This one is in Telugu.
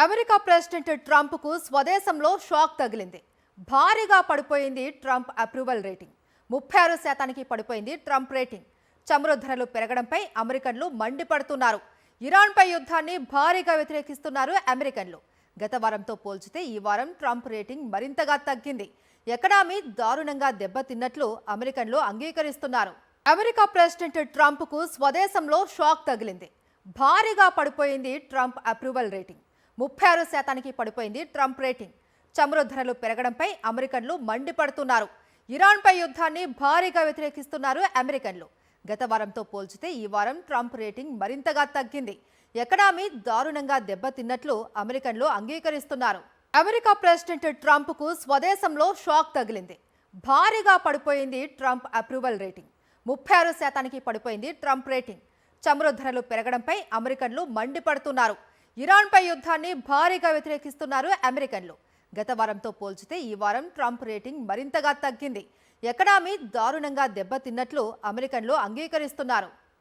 అమెరికా ప్రెసిడెంట్ ట్రంప్కు స్వదేశంలో షాక్ తగిలింది. భారీగా పడిపోయింది ట్రంప్ అప్రూవల్ రేటింగ్. 36% పడిపోయింది ట్రంప్ రేటింగ్. చమురు ధరలు పెరగడంపై అమెరికన్లు మండిపడుతున్నారు. ఇరాన్పై యుద్ధాన్ని భారీగా వ్యతిరేకిస్తున్నారు అమెరికన్లు. గత వారంతో పోల్చితే ఈ వారం ట్రంప్ రేటింగ్ మరింతగా తగ్గింది. ఎకనామీ దారుణంగా దెబ్బతిన్నట్లు అమెరికన్లు అంగీకరిస్తున్నారు. అమెరికా ప్రెసిడెంట్ ట్రంప్కు స్వదేశంలో షాక్ తగిలింది. భారీగా పడిపోయింది ట్రంప్ అప్రూవల్ రేటింగ్. 36% పడిపోయింది ట్రంప్ రేటింగ్. చమురు ధరలు పెరగడంపై అమెరికన్లు మండిపడుతున్నారు. ఇరాన్పై యుద్ధాన్ని భారీగా వ్యతిరేకిస్తున్నారు అమెరికన్లు. గత వారంతో పోల్చితే ఈ వారం ట్రంప్ రేటింగ్ మరింతగా తగ్గింది. ఎకనామీ దారుణంగా దెబ్బతిన్నట్లు అమెరికన్లు అంగీకరిస్తున్నారు. అమెరికా ప్రెసిడెంట్ ట్రంప్కు స్వదేశంలో షాక్ తగిలింది. భారీగా పడిపోయింది ట్రంప్ అప్రూవల్ రేటింగ్. 36% పడిపోయింది ట్రంప్ రేటింగ్. చమురు ధరలు పెరగడంపై అమెరికన్లు మండిపడుతున్నారు. ఇరాన్పై యుద్ధాన్ని భారీగా వ్యతిరేకిస్తున్నారు అమెరికన్లు. గత వారంతో పోల్చితే ఈ వారం ట్రంప్ రేటింగ్ మరింతగా తగ్గింది. ఎకనామీ దారుణంగా దెబ్బతిన్నట్లు అమెరికన్లు అంగీకరిస్తున్నారు.